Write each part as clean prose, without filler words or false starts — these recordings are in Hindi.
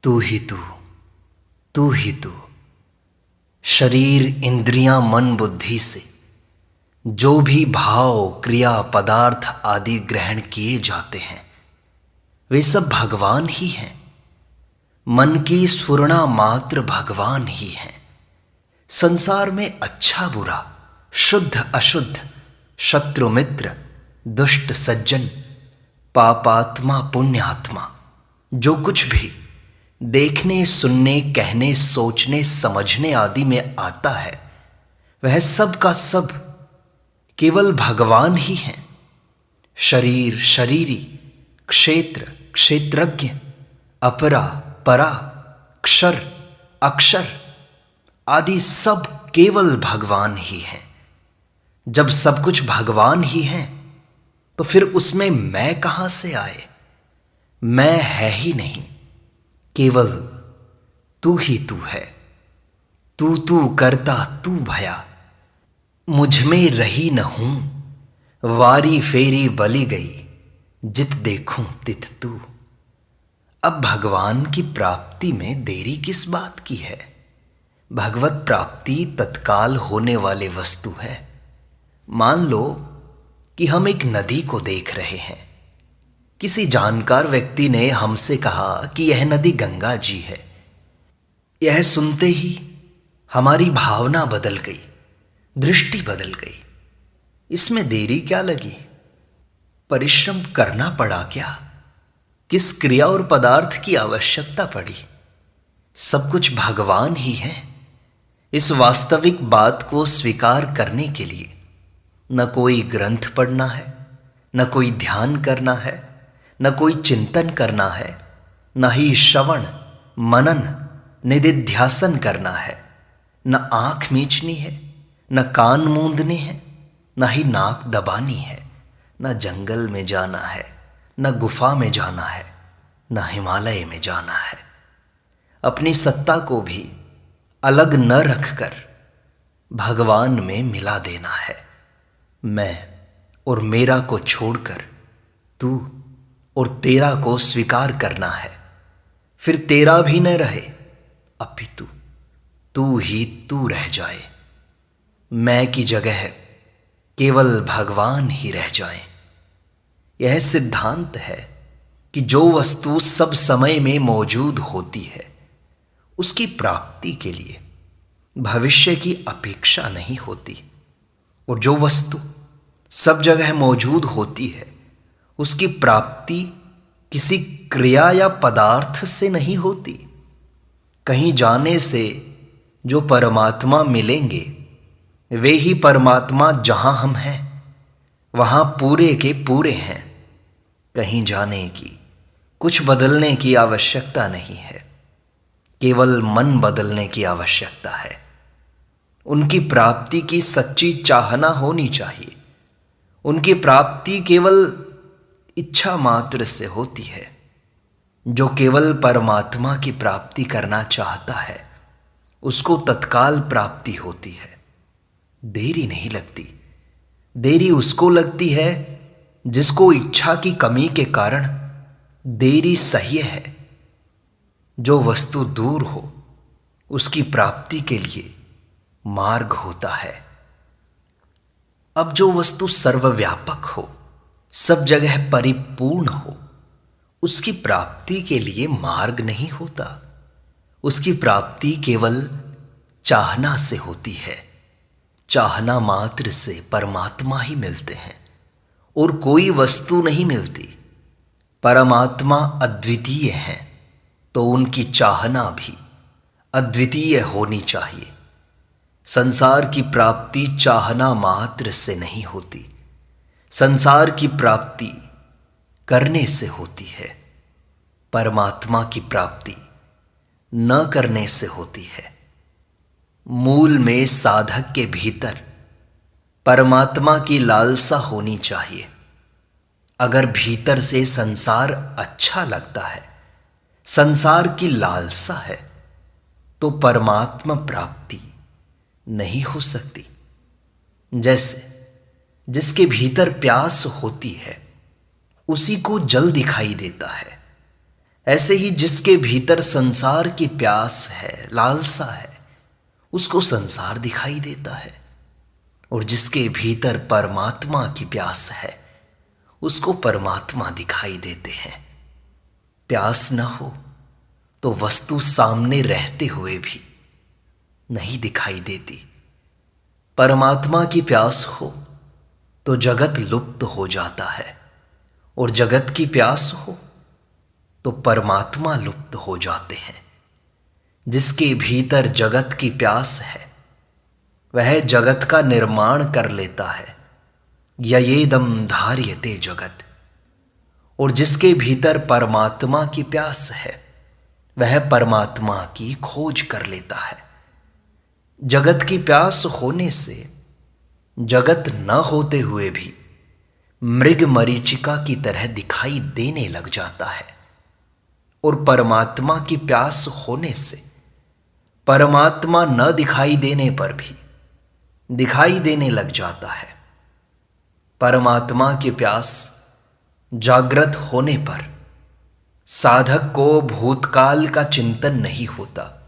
तू ही तू, तू ही तू। शरीर इंद्रियां मन बुद्धि से जो भी भाव क्रिया पदार्थ आदि ग्रहण किए जाते हैं वे सब भगवान ही हैं। मन की स्फुरणा मात्र भगवान ही हैं। संसार में अच्छा बुरा, शुद्ध अशुद्ध, शत्रु मित्र, दुष्ट सज्जन, पापात्मा पुण्यात्मा, जो कुछ भी देखने सुनने कहने सोचने समझने आदि में आता है वह सब का सब केवल भगवान ही हैं। शरीर शरीरी, क्षेत्र क्षेत्रज्ञ, अपरा परा, क्षर अक्षर आदि सब केवल भगवान ही हैं। जब सब कुछ भगवान ही हैं तो फिर उसमें मैं कहां से आए? मैं है ही नहीं, केवल तू ही तू है। तू तू करता तू भया, मुझ में रही न हूं। वारी फेरी बली गई, जित देखूं तित तू। अब भगवान की प्राप्ति में देरी किस बात की है? भगवत प्राप्ति तत्काल होने वाली वस्तु है। मान लो कि हम एक नदी को देख रहे हैं। किसी जानकार व्यक्ति ने हमसे कहा कि यह नदी गंगा जी है। यह सुनते ही हमारी भावना बदल गई, दृष्टि बदल गई। इसमें देरी क्या लगी? परिश्रम करना पड़ा क्या? किस क्रिया और पदार्थ की आवश्यकता पड़ी? सब कुछ भगवान ही है। इस वास्तविक बात को स्वीकार करने के लिए न कोई ग्रंथ पढ़ना है, न कोई ध्यान करना है, न कोई चिंतन करना है, न ही श्रवण मनन निदिध्यासन करना है। न आंख मींचनी है, न कान मूंदने हैं, न ही नाक दबानी है। न जंगल में जाना है, न गुफा में जाना है, न हिमालय में जाना है। अपनी सत्ता को भी अलग न रखकर भगवान में मिला देना है। मैं और मेरा को छोड़कर तू और तेरा को स्वीकार करना है। फिर तेरा भी न रहे, अपितु तू ही तू रह जाए। मैं की जगह केवल भगवान ही रह जाए। यह सिद्धांत है कि जो वस्तु सब समय में मौजूद होती है उसकी प्राप्ति के लिए भविष्य की अपेक्षा नहीं होती, और जो वस्तु सब जगह मौजूद होती है उसकी प्राप्ति किसी क्रिया या पदार्थ से नहीं होती। कहीं जाने से जो परमात्मा मिलेंगे वे ही परमात्मा जहां हम हैं वहां पूरे के पूरे हैं। कहीं जाने की, कुछ बदलने की आवश्यकता नहीं है, केवल मन बदलने की आवश्यकता है। उनकी प्राप्ति की सच्ची चाहना होनी चाहिए। उनकी प्राप्ति केवल इच्छा मात्र से होती है। जो केवल परमात्मा की प्राप्ति करना चाहता है उसको तत्काल प्राप्ति होती है, देरी नहीं लगती। देरी उसको लगती है जिसको इच्छा की कमी के कारण देरी सह्य है। जो वस्तु दूर हो उसकी प्राप्ति के लिए मार्ग होता है। अब जो वस्तु सर्वव्यापक हो, सब जगह परिपूर्ण हो, उसकी प्राप्ति के लिए मार्ग नहीं होता। उसकी प्राप्ति केवल चाहना से होती है। चाहना मात्र से परमात्मा ही मिलते हैं और कोई वस्तु नहीं मिलती। परमात्मा अद्वितीय हैं तो उनकी चाहना भी अद्वितीय होनी चाहिए। संसार की प्राप्ति चाहना मात्र से नहीं होती। संसार की प्राप्ति करने से होती है। परमात्मा की प्राप्ति न करने से होती है। मूल में साधक के भीतर परमात्मा की लालसा होनी चाहिए। अगर भीतर से संसार अच्छा लगता है, संसार की लालसा है, तो परमात्मा प्राप्ति नहीं हो सकती। जैसे जिसके भीतर प्यास होती है उसी को जल दिखाई देता है। ऐसे ही जिसके भीतर संसार की प्यास है, लालसा है, उसको संसार दिखाई देता है। और जिसके भीतर परमात्मा की प्यास है, उसको परमात्मा दिखाई देते हैं। प्यास न हो तो वस्तु सामने रहते हुए भी नहीं दिखाई देती। परमात्मा की प्यास हो तो जगत लुप्त हो जाता है, और जगत की प्यास हो तो परमात्मा लुप्त हो जाते हैं। जिसके भीतर जगत की प्यास है, वह जगत का निर्माण कर लेता है। ययेदं धार्यते जगत। और जिसके भीतर परमात्मा की प्यास है, वह परमात्मा की खोज कर लेता है। जगत की प्यास होने से जगत न होते हुए भी मृग मरीचिका की तरह दिखाई देने लग जाता है। और परमात्मा की प्यास होने से परमात्मा न दिखाई देने पर भी दिखाई देने लग जाता है। परमात्मा की प्यास जागृत होने पर साधक को भूतकाल का चिंतन नहीं होता,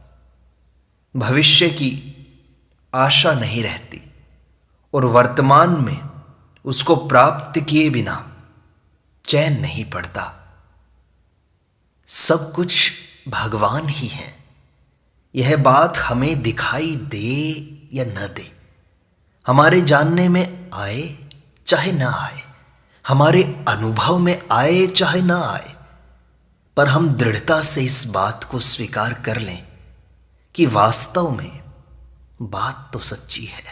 भविष्य की आशा नहीं रहती, और वर्तमान में उसको प्राप्त किए बिना चैन नहीं पड़ता। सब कुछ भगवान ही है। यह बात हमें दिखाई दे या न दे, हमारे जानने में आए चाहे ना आए, हमारे अनुभव में आए चाहे ना आए, पर हम दृढ़ता से इस बात को स्वीकार कर लें कि वास्तव में बात तो सच्ची है।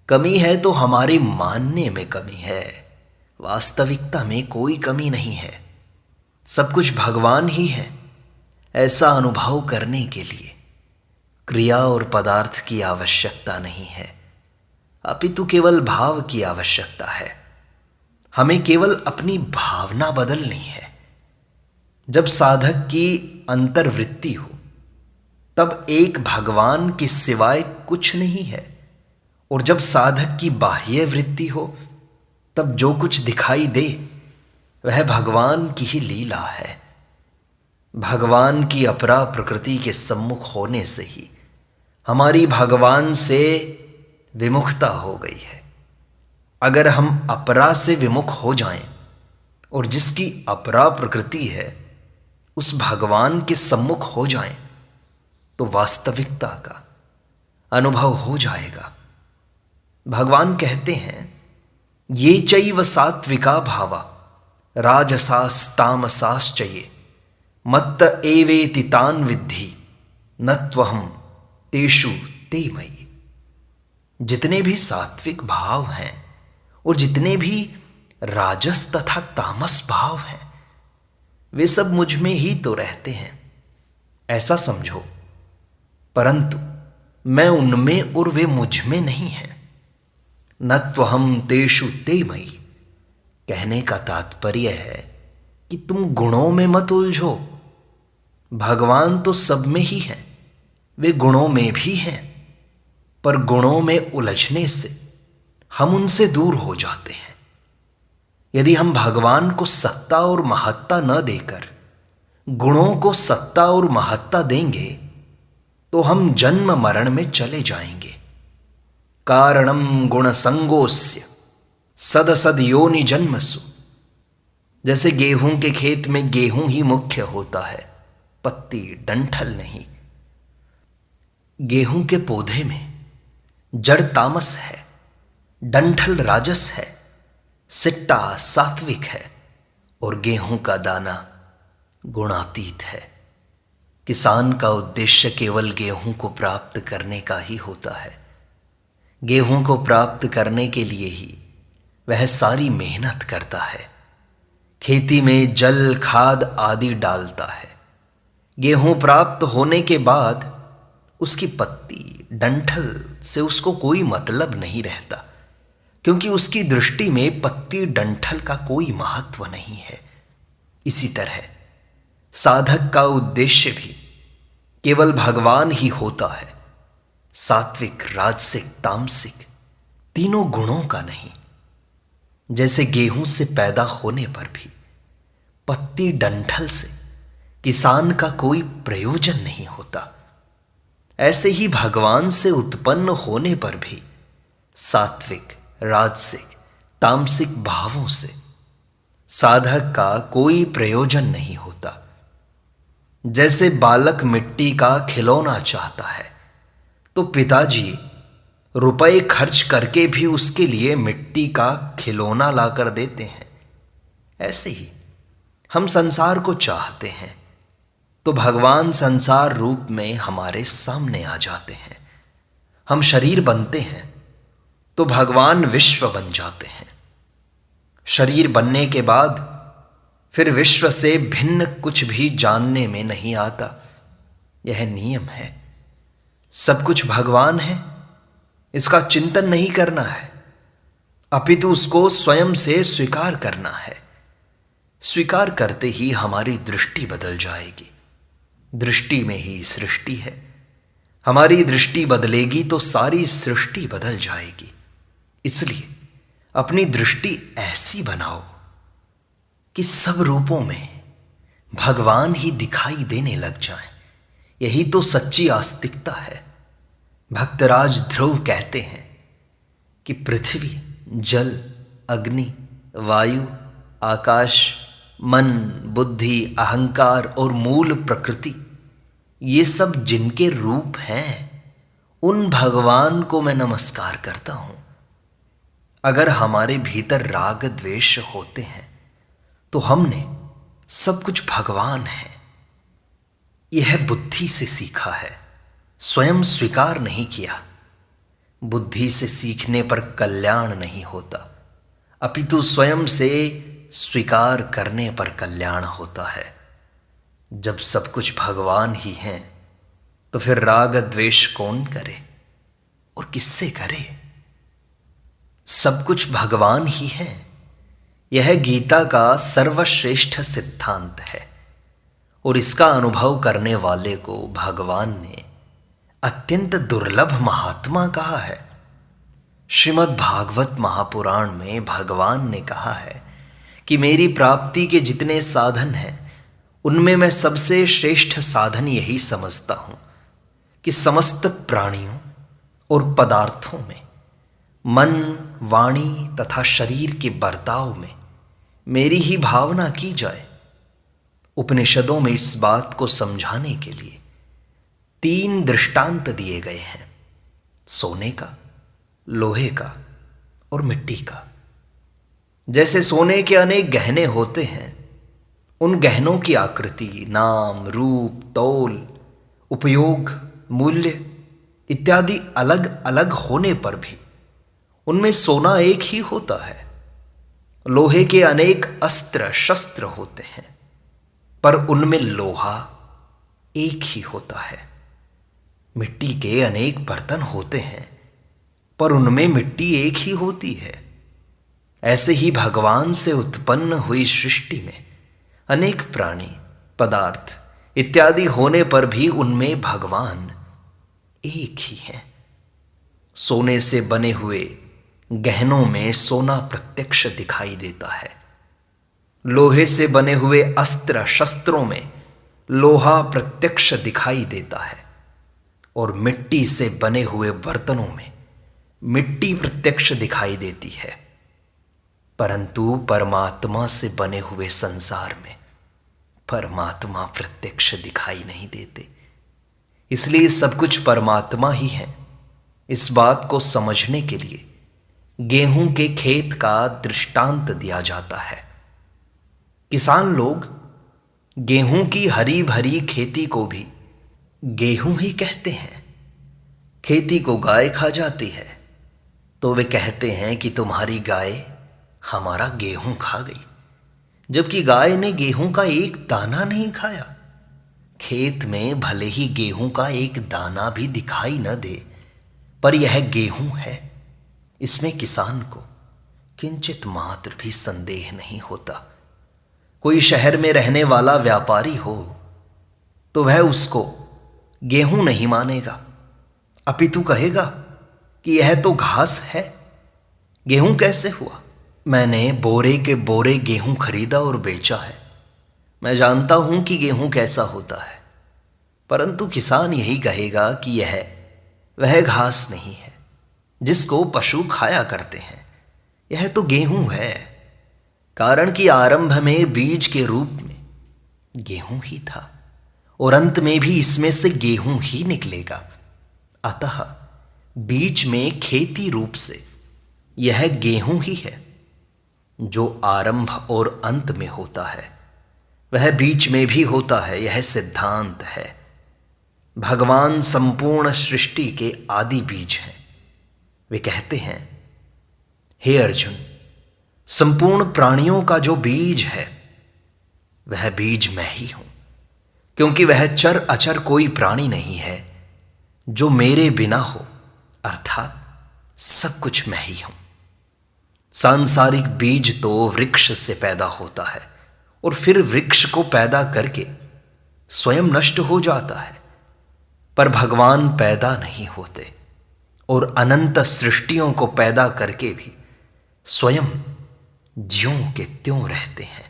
कमी है तो हमारे मानने में कमी है, वास्तविकता में कोई कमी नहीं है। सब कुछ भगवान ही है। ऐसा अनुभव करने के लिए क्रिया और पदार्थ की आवश्यकता नहीं है, अपितु केवल भाव की आवश्यकता है। हमें केवल अपनी भावना बदलनी है। जब साधक की अंतर्वृत्ति हो, तब एक भगवान के सिवाय कुछ नहीं है, और जब साधक की बाह्य वृत्ति हो, तब जो कुछ दिखाई दे वह भगवान की ही लीला है। भगवान की अपरा प्रकृति के सम्मुख होने से ही हमारी भगवान से विमुखता हो गई है। अगर हम अपरा से विमुख हो जाएं और जिसकी अपरा प्रकृति है उस भगवान के सम्मुख हो जाएं, तो वास्तविकता का अनुभव हो जाएगा। भगवान कहते हैं, ये चैव सात्विका भावा राजसास्तामसाश्चये मत्त एवेति तान् विद्धि न त्वहं तेषु ते मयि। जितने भी सात्विक भाव हैं और जितने भी राजस तथा तामस भाव हैं, वे सब मुझ में ही तो रहते हैं, ऐसा समझो। परंतु मैं उनमें और वे मुझ में नहीं हैं। न त्वहं तेषु ते मयि। कहने का तात्पर्य है कि तुम गुणों में मत उलझो। भगवान तो सब में ही है, वे गुणों में भी हैं, पर गुणों में उलझने से हम उनसे दूर हो जाते हैं। यदि हम भगवान को सत्ता और महत्ता न देकर गुणों को सत्ता और महत्ता देंगे, तो हम जन्म मरण में चले जाएंगे। कारणम गुण संगोस्य सदसद योनि जन्मसु। जैसे गेहूं के खेत में गेहूं ही मुख्य होता है, पत्ती डंठल नहीं। गेहूं के पौधे में जड़ तामस है, डंठल राजस है, सिट्टा सात्विक है, और गेहूं का दाना गुणातीत है। किसान का उद्देश्य केवल गेहूं को प्राप्त करने का ही होता है। गेहूं को प्राप्त करने के लिए ही वह सारी मेहनत करता है, खेती में जल खाद आदि डालता है। गेहूं प्राप्त होने के बाद उसकी पत्ती डंठल से उसको कोई मतलब नहीं रहता, क्योंकि उसकी दृष्टि में पत्ती डंठल का कोई महत्व नहीं है। इसी तरह साधक का उद्देश्य भी केवल भगवान ही होता है, सात्विक राजसिक तामसिक तीनों गुणों का नहीं। जैसे गेहूं से पैदा होने पर भी पत्ती डंठल से किसान का कोई प्रयोजन नहीं होता। ऐसे ही भगवान से उत्पन्न होने पर भी सात्विक, राजसिक, तामसिक भावों से साधक का कोई प्रयोजन नहीं होता। जैसे बालक मिट्टी का खिलौना चाहता है तो पिताजी रुपए खर्च करके भी उसके लिए मिट्टी का खिलौना लाकर देते हैं। ऐसे ही हम संसार को चाहते हैं तो भगवान संसार रूप में हमारे सामने आ जाते हैं। हम शरीर बनते हैं तो भगवान विश्व बन जाते हैं। शरीर बनने के बाद फिर विश्व से भिन्न कुछ भी जानने में नहीं आता। यह नियम है। सब कुछ भगवान है, इसका चिंतन नहीं करना है, अपितु उसको स्वयं से स्वीकार करना है। स्वीकार करते ही हमारी दृष्टि बदल जाएगी। दृष्टि में ही सृष्टि है। हमारी दृष्टि बदलेगी तो सारी सृष्टि बदल जाएगी। इसलिए अपनी दृष्टि ऐसी बनाओ कि सब रूपों में भगवान ही दिखाई देने लग जाएं। यही तो सच्ची आस्तिकता है। भक्तराज ध्रुव कहते हैं कि पृथ्वी, जल, अग्नि, वायु, आकाश, मन, बुद्धि, अहंकार और मूल प्रकृति, ये सब जिनके रूप हैं उन भगवान को मैं नमस्कार करता हूं। अगर हमारे भीतर राग द्वेष होते हैं तो हमने सब कुछ भगवान है यह बुद्धि से सीखा है, स्वयं स्वीकार नहीं किया। बुद्धि से सीखने पर कल्याण नहीं होता, अपितु स्वयं से स्वीकार करने पर कल्याण होता है। जब सब कुछ भगवान ही हैं तो फिर राग द्वेष कौन करे और किससे करे? सब कुछ भगवान ही है। यह गीता का सर्वश्रेष्ठ सिद्धांत है और इसका अनुभव करने वाले को भगवान ने अत्यंत दुर्लभ महात्मा कहा है। श्रीमद् भागवत महापुराण में भगवान ने कहा है कि मेरी प्राप्ति के जितने साधन हैं उनमें मैं सबसे श्रेष्ठ साधन यही समझता हूं कि समस्त प्राणियों और पदार्थों में, मन, वाणी तथा शरीर के बर्ताव में मेरी ही भावना की जाए। उपनिषदों में इस बात को समझाने के लिए 3 दृष्टांत दिए गए हैं: सोने का, लोहे का और मिट्टी का। जैसे सोने के अनेक गहने होते हैं, उन गहनों की आकृति, नाम, रूप, तौल, उपयोग, मूल्य इत्यादि अलग अलग होने पर भी उनमें सोना एक ही होता है। लोहे के अनेक अस्त्र शस्त्र होते हैं पर उनमें लोहा एक ही होता है। मिट्टी के अनेक बर्तन होते हैं पर उनमें मिट्टी एक ही होती है। ऐसे ही भगवान से उत्पन्न हुई सृष्टि में अनेक प्राणी, पदार्थ इत्यादि होने पर भी उनमें भगवान एक ही हैं। सोने से बने हुए गहनों में सोना प्रत्यक्ष दिखाई देता है। लोहे से बने हुए अस्त्र शस्त्रों में लोहा प्रत्यक्ष दिखाई देता है और मिट्टी से बने हुए बर्तनों में मिट्टी प्रत्यक्ष दिखाई देती है। परंतु परमात्मा से बने हुए संसार में परमात्मा प्रत्यक्ष दिखाई नहीं देते। इसलिए सब कुछ परमात्मा ही है। इस बात को समझने के लिए गेहूं के खेत का दृष्टांत दिया जाता है। किसान लोग गेहूं की हरी भरी खेती को भी गेहूं ही कहते हैं। खेती को गाय खा जाती है तो वे कहते हैं कि तुम्हारी गाय हमारा गेहूं खा गई, जबकि गाय ने गेहूं का एक दाना नहीं खाया। खेत में भले ही गेहूं का एक दाना भी दिखाई न दे, पर यह गेहूं है, इसमें किसान को किंचित मात्र भी संदेह नहीं होता। कोई शहर में रहने वाला व्यापारी हो तो वह उसको गेहूं नहीं मानेगा, अपितु कहेगा कि यह तो घास है, गेहूं कैसे हुआ? मैंने बोरे के बोरे गेहूं खरीदा और बेचा है, मैं जानता हूं कि गेहूं कैसा होता है, परंतु किसान यही कहेगा कि यह वह घास नहीं है जिसको पशु खाया करते हैं, यह तो गेहूं है। कारण कि आरंभ में बीज के रूप में गेहूं ही था और अंत में भी इसमें से गेहूं ही निकलेगा। अतः बीच में खेती रूप से यह गेहूं ही है। जो आरंभ और अंत में होता है वह बीच में भी होता है, यह सिद्धांत है। भगवान संपूर्ण सृष्टि के आदि बीज हैं। वे कहते हैं, हे अर्जुन, संपूर्ण प्राणियों का जो बीज है वह बीज मैं ही हूं, क्योंकि वह चर अचर कोई प्राणी नहीं है जो मेरे बिना हो, अर्थात सब कुछ मैं ही हूं। सांसारिक बीज तो वृक्ष से पैदा होता है और फिर वृक्ष को पैदा करके स्वयं नष्ट हो जाता है, पर भगवान पैदा नहीं होते और अनंत सृष्टियों को पैदा करके भी स्वयं ज्यों के त्यों रहते हैं।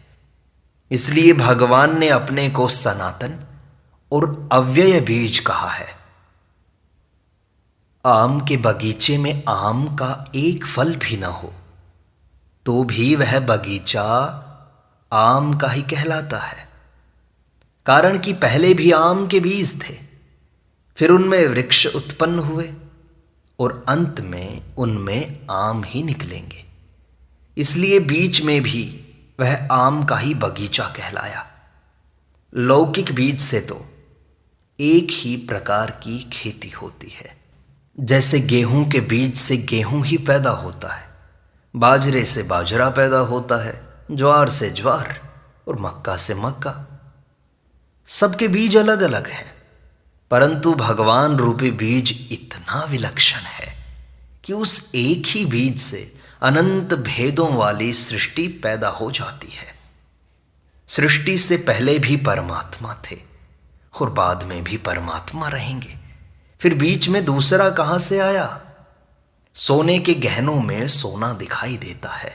इसलिए भगवान ने अपने को सनातन और अव्यय बीज कहा है। आम के बगीचे में आम का एक फल भी न हो तो भी वह बगीचा आम का ही कहलाता है। कारण कि पहले भी आम के बीज थे, फिर उनमें वृक्ष उत्पन्न हुए और अंत में उनमें आम ही निकलेंगे। इसलिए बीच में भी वह आम का ही बगीचा कहलाया। लौकिक बीज से तो एक ही प्रकार की खेती होती है। जैसे गेहूं के बीज से गेहूं ही पैदा होता है, बाजरे से बाजरा पैदा होता है, ज्वार से ज्वार और मक्का से मक्का। सबके बीज अलग अलग हैं, परंतु भगवान रूपी बीज इतना विलक्षण है कि उस एक ही बीज से अनंत भेदों वाली सृष्टि पैदा हो जाती है। सृष्टि से पहले भी परमात्मा थे और बाद में भी परमात्मा रहेंगे। फिर बीच में दूसरा कहां से आया? सोने के गहनों में सोना दिखाई देता है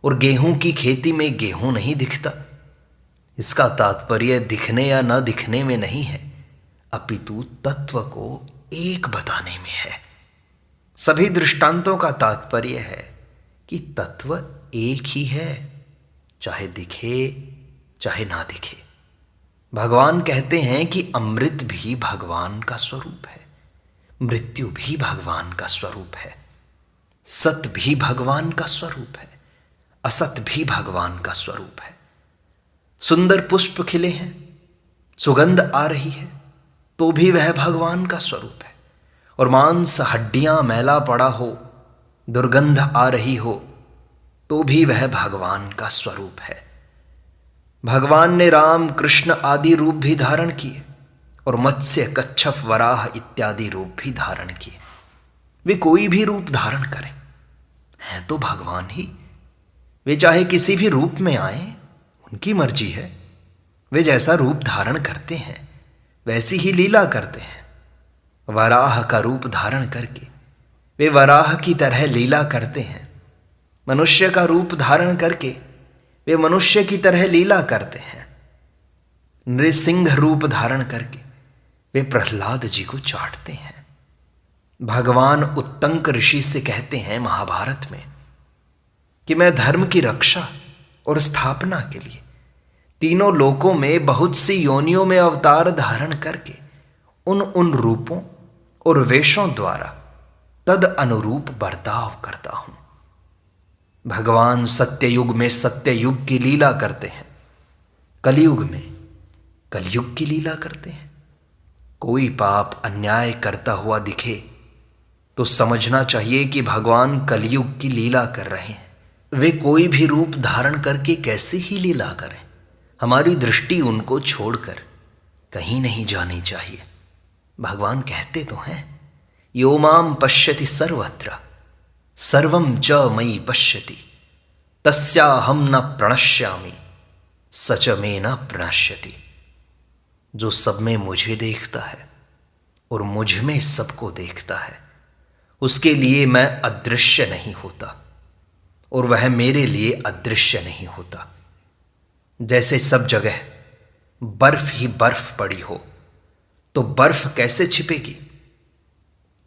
और गेहूं की खेती में गेहूं नहीं दिखता। इसका तात्पर्य दिखने या न दिखने में नहीं है, अपितु तत्व को एक बताने में है। सभी दृष्टांतों का तात्पर्य है कि तत्व एक ही है, चाहे दिखे चाहे ना दिखे। भगवान कहते हैं कि अमृत भी भगवान का स्वरूप है, मृत्यु भी भगवान का स्वरूप है, सत भी भगवान का स्वरूप है, असत भी भगवान का स्वरूप है। सुंदर पुष्प खिले हैं, सुगंध आ रही है, तो भी वह भगवान का स्वरूप है। और मांस हड्डियां मैला पड़ा हो, दुर्गंध आ रही हो, तो भी वह भगवान का स्वरूप है। भगवान ने राम कृष्ण आदि रूप भी धारण किए और मत्स्य कच्छप वराह इत्यादि रूप भी धारण किए। वे कोई भी रूप धारण करें, हैं तो भगवान ही। वे चाहे किसी भी रूप में आए, उनकी मर्जी है। वे जैसा रूप धारण करते हैं वैसी ही लीला करते हैं। वराह का रूप धारण करके वे वराह की तरह लीला करते हैं। मनुष्य का रूप धारण करके वे मनुष्य की तरह लीला करते हैं। नृसिंह रूप धारण करके वे प्रहलाद जी को चाटते हैं। भगवान उत्तंक ऋषि से कहते हैं महाभारत में कि मैं धर्म की रक्षा और स्थापना के लिए तीनों लोकों में बहुत सी योनियों में अवतार धारण करके उन रूपों और वेशों द्वारा तद अनुरूप बर्ताव करता हूं। भगवान सत्ययुग में सत्ययुग की लीला करते हैं, कलयुग में कलयुग की लीला करते हैं। कोई पाप अन्याय करता हुआ दिखे तो समझना चाहिए कि भगवान कलयुग की लीला कर रहे हैं। वे कोई भी रूप धारण करके कैसी ही लीला करें, हमारी दृष्टि उनको छोड़कर कहीं नहीं जानी चाहिए। भगवान कहते तो हैं, यो माम पश्यति सर्वत्र सर्वं च मयि पश्यति तस्याहं न प्रणश्यामि सच में न प्रणश्यति। जो सब में मुझे देखता है और मुझ में सबको देखता है, उसके लिए मैं अदृश्य नहीं होता और वह मेरे लिए अदृश्य नहीं होता। जैसे सब जगह बर्फ ही बर्फ पड़ी हो तो बर्फ कैसे छिपेगी?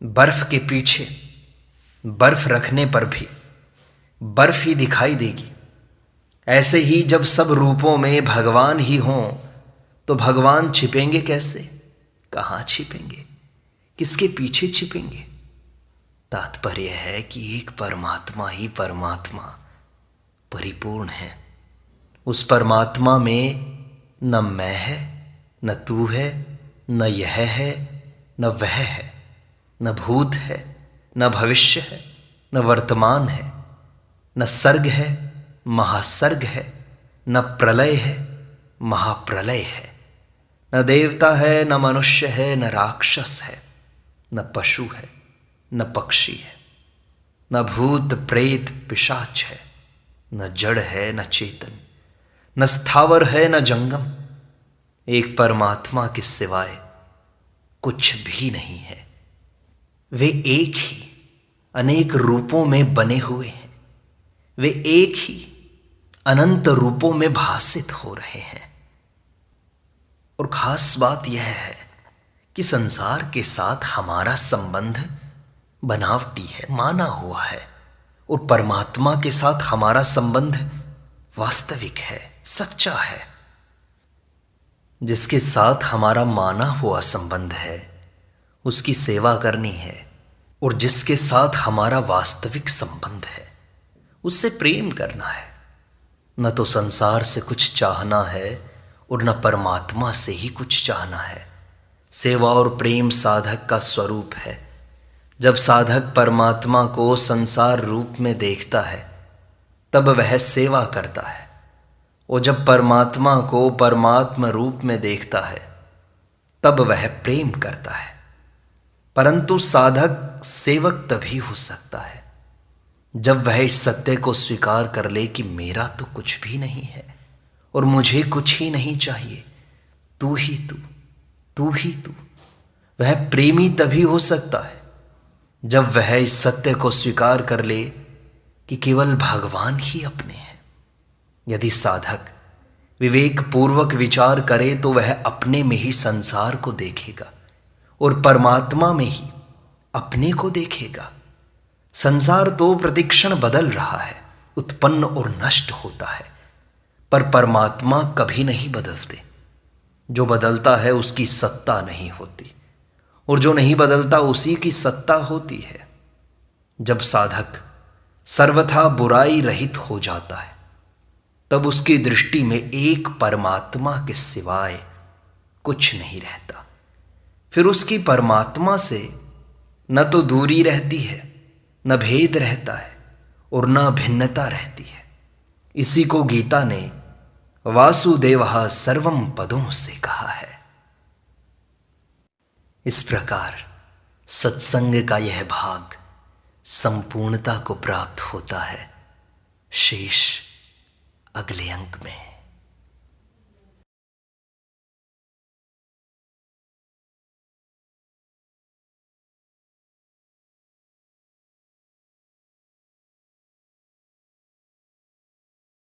बर्फ के पीछे बर्फ रखने पर भी बर्फ ही दिखाई देगी। ऐसे ही जब सब रूपों में भगवान ही हों तो भगवान छिपेंगे कैसे? कहाँ छिपेंगे? किसके पीछे छिपेंगे? तात्पर्य है कि एक परमात्मा ही परमात्मा परिपूर्ण है। उस परमात्मा में न मैं है, न तू है, न यह है, न वह है, न भूत है, न भविष्य है, न वर्तमान है, न सर्ग है, महासर्ग है, न प्रलय है, महाप्रलय है, न देवता है, न मनुष्य है, न राक्षस है, न पशु है, न पक्षी है, न भूत प्रेत पिशाच है, न जड़ है, न चेतन, न स्थावर है, न जंगम। एक परमात्मा के सिवाय कुछ भी नहीं है। वे एक ही अनेक रूपों में बने हुए हैं। वे एक ही अनंत रूपों में भासित हो रहे हैं। और खास बात यह है कि संसार के साथ हमारा संबंध बनावटी है, माना हुआ है, और परमात्मा के साथ हमारा संबंध वास्तविक है, सच्चा है। जिसके साथ हमारा माना हुआ संबंध है उसकी सेवा करनी है, और जिसके साथ हमारा वास्तविक संबंध है उससे प्रेम करना है। न तो संसार से कुछ चाहना है और न परमात्मा से ही कुछ चाहना है। सेवा और प्रेम साधक का स्वरूप है। जब साधक परमात्मा को संसार रूप में देखता है तब वह सेवा करता है, और जब परमात्मा को परमात्मा रूप में देखता है तब वह प्रेम करता है। परंतु साधक सेवक तभी हो सकता है जब वह इस सत्य को स्वीकार कर ले कि मेरा तो कुछ भी नहीं है और मुझे कुछ ही नहीं चाहिए, तू ही तू, तू ही तू। वह प्रेमी तभी हो सकता है जब वह इस सत्य को स्वीकार कर ले कि केवल भगवान ही अपने हैं। यदि साधक विवेक पूर्वक विचार करे तो वह अपने में ही संसार को देखेगा और परमात्मा में ही अपने को देखेगा। संसार तो प्रतिक्षण बदल रहा है, उत्पन्न और नष्ट होता है, पर परमात्मा कभी नहीं बदलते। जो बदलता है उसकी सत्ता नहीं होती, और जो नहीं बदलता उसी की सत्ता होती है। जब साधक सर्वथा बुराई रहित हो जाता है तब उसकी दृष्टि में एक परमात्मा के सिवाय कुछ नहीं रहता। फिर उसकी परमात्मा से न तो दूरी रहती है, न भेद रहता है, और न भिन्नता रहती है। इसी को गीता ने वासुदेवः सर्वम पदों से कहा है। इस प्रकार सत्संग का यह भाग संपूर्णता को प्राप्त होता है। शेष अगले अंक में।